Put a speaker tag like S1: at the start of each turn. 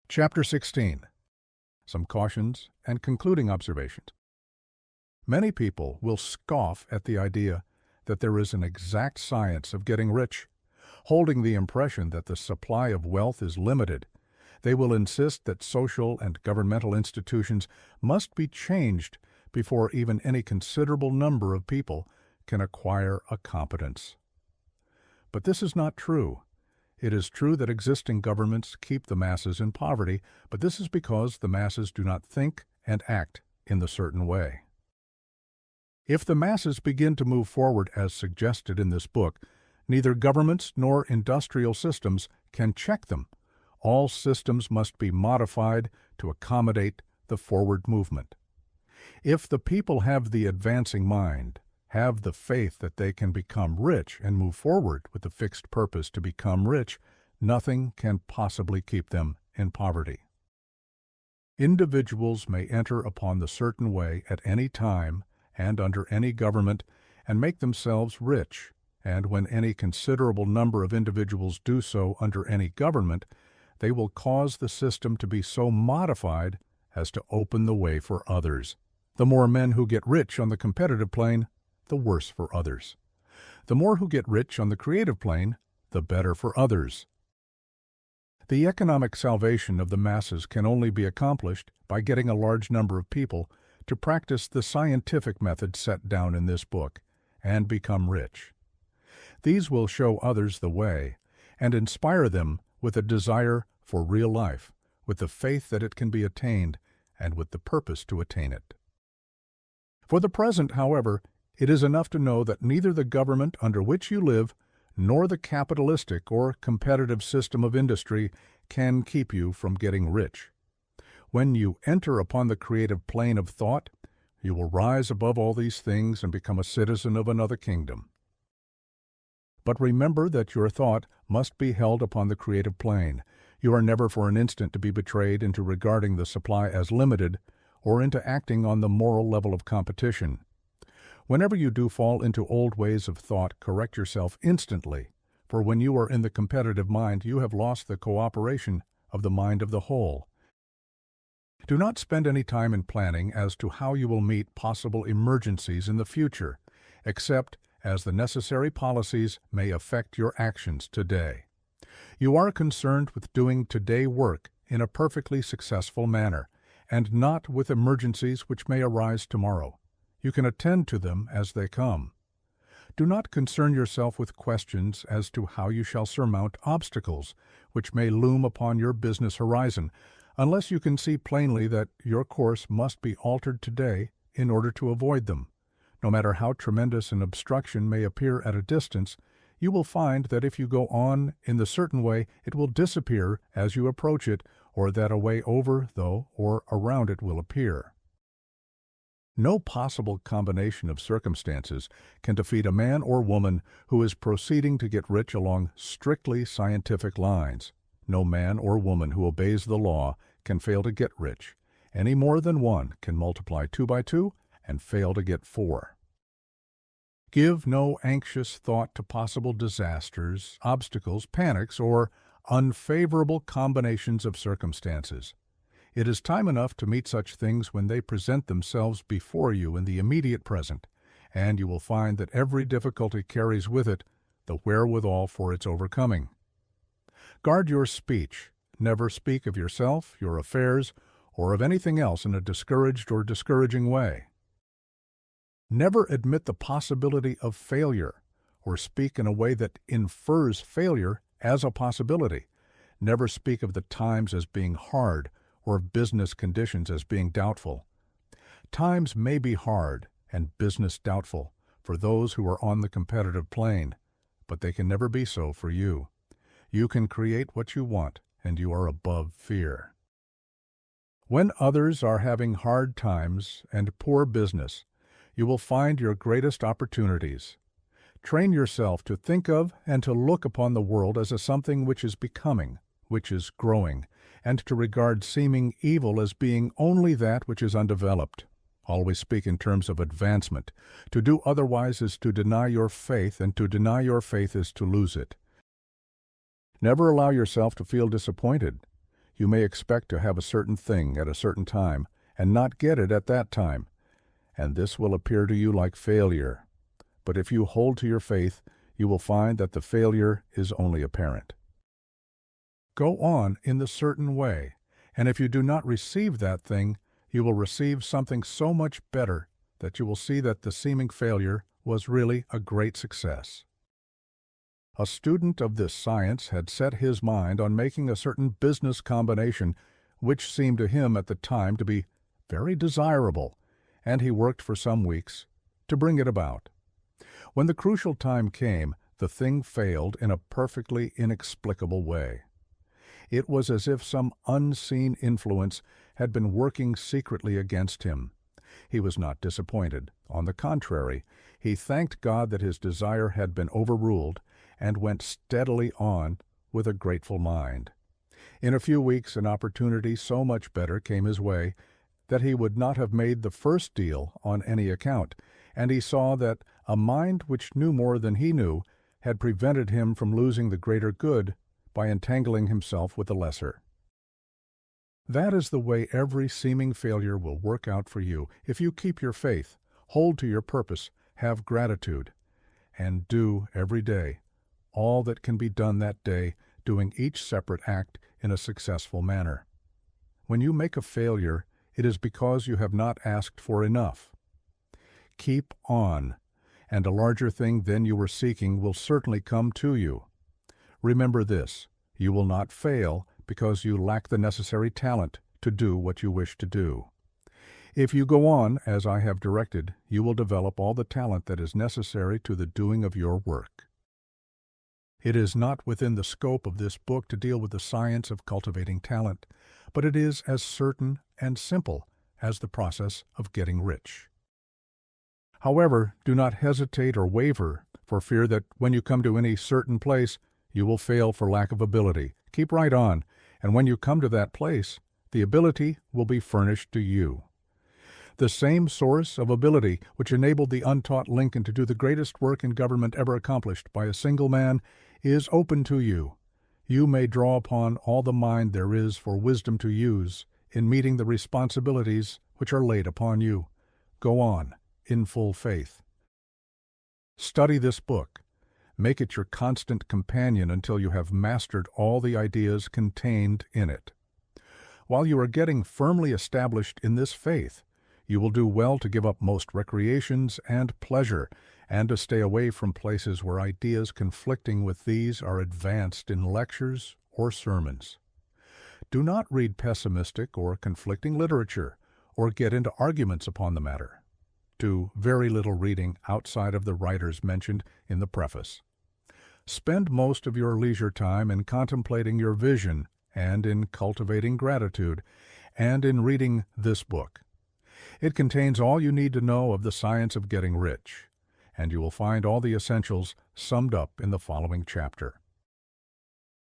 S1: Chapter 16. Some cautions and concluding observations. Many people will scoff at the idea that there is an exact science of getting rich, holding the impression that the supply of wealth is limited. They will insist that social and governmental institutions must be changed before even any considerable number of people can acquire a competence. But this is not true. It is true that existing governments keep the masses in poverty, but this is because the masses do not think and act in the certain way. If the masses begin to move forward as suggested in this book, neither governments nor industrial systems can check them. All systems must be modified to accommodate the forward movement. If the people have the advancing mind, have the faith that they can become rich and move forward with the fixed purpose to become rich, nothing can possibly keep them in poverty. Individuals may enter upon the certain way at any time and under any government and make themselves rich, and when any considerable number of individuals do so under any government, they will cause the system to be so modified as to open the way for others. The more men who get rich on the competitive plane, the worse for others. The more who get rich on the creative plane, the better for others. The economic salvation of the masses can only be accomplished by getting a large number of people to practice the scientific method set down in this book and become rich. These will show others the way and inspire them with a desire for real life, with the faith that it can be attained, and with the purpose to attain it. For the present, however, it is enough to know that neither the government under which you live nor the capitalistic or competitive system of industry can keep you from getting rich. When you enter upon the creative plane of thought, you will rise above all these things and become a citizen of another kingdom. But remember that your thought must be held upon the creative plane. You are never for an instant to be betrayed into regarding the supply as limited or into acting on the moral level of competition. Whenever you do fall into old ways of thought, correct yourself instantly, for when you are in the competitive mind, you have lost the cooperation of the mind of the whole. Do not spend any time in planning as to how you will meet possible emergencies in the future, except as the necessary policies may affect your actions today. You are concerned with doing today work in a perfectly successful manner, and not with emergencies which may arise tomorrow. You can attend to them as they come. Do not concern yourself with questions as to how you shall surmount obstacles which may loom upon your business horizon, unless you can see plainly that your course must be altered today in order to avoid them. No matter how tremendous an obstruction may appear at a distance, you will find that if you go on in the certain way, it will disappear as you approach it, or that a way over, though, or around it will appear. No possible combination of circumstances can defeat a man or woman who is proceeding to get rich along strictly scientific lines. No man or woman who obeys the law can fail to get rich, any more than one can multiply 2 by 2 and fail to get 4. Give no anxious thought to possible disasters, obstacles, panics, or unfavorable combinations of circumstances. It is time enough to meet such things when they present themselves before you in the immediate present, and you will find that every difficulty carries with it the wherewithal for its overcoming. Guard your speech. Never speak of yourself, your affairs, or of anything else in a discouraged or discouraging way. Never admit the possibility of failure, or speak in a way that infers failure as a possibility. Never speak of the times as being hard, or of business conditions as being doubtful. Times may be hard and business doubtful for those who are on the competitive plane, but they can never be so for you. You can create what you want, and you are above fear. When others are having hard times and poor business, you will find your greatest opportunities. Train yourself to think of and to look upon the world as a something which is becoming, which is growing, and to regard seeming evil as being only that which is undeveloped. Always speak in terms of advancement. To do otherwise is to deny your faith, and to deny your faith is to lose it. Never allow yourself to feel disappointed. You may expect to have a certain thing at a certain time and not get it at that time, and this will appear to you like failure. But if you hold to your faith, you will find that the failure is only apparent. Go on in the certain way, and if you do not receive that thing, you will receive something so much better that you will see that the seeming failure was really a great success. A student of this science had set his mind on making a certain business combination which seemed to him at the time to be very desirable, and he worked for some weeks to bring it about. When the crucial time came, the thing failed in a perfectly inexplicable way. It was as if some unseen influence had been working secretly against him. He was not disappointed. On the contrary, he thanked God that his desire had been overruled and went steadily on with a grateful mind. In a few weeks an opportunity so much better came his way that he would not have made the first deal on any account, and he saw that a mind which knew more than he knew had prevented him from losing the greater good by entangling himself with the lesser. That is the way every seeming failure will work out for you if you keep your faith, hold to your purpose, have gratitude, and do every day all that can be done that day, doing each separate act in a successful manner. When you make a failure, it is because you have not asked for enough. Keep on, and a larger thing than you were seeking will certainly come to you. Remember this: you will not fail because you lack the necessary talent to do what you wish to do. If you go on as I have directed, you will develop all the talent that is necessary to the doing of your work. It is not within the scope of this book to deal with the science of cultivating talent, but it is as certain and simple as the process of getting rich. However, do not hesitate or waver for fear that when you come to any certain place, you will fail for lack of ability. Keep right on, and when you come to that place, the ability will be furnished to you. The same source of ability which enabled the untaught Lincoln to do the greatest work in government ever accomplished by a single man is open to you. You may draw upon all the mind there is for wisdom to use in meeting the responsibilities which are laid upon you. Go on in full faith. Study this book. Make it your constant companion until you have mastered all the ideas contained in it. While you are getting firmly established in this faith, you will do well to give up most recreations and pleasure, and to stay away from places where ideas conflicting with these are advanced in lectures or sermons. Do not read pessimistic or conflicting literature, or get into arguments upon the matter. Do very little reading outside of the writers mentioned in the preface. Spend most of your leisure time in contemplating your vision and in cultivating gratitude, and in reading this book. It contains all you need to know of the science of getting rich, and you will find all the essentials summed up in the following chapter.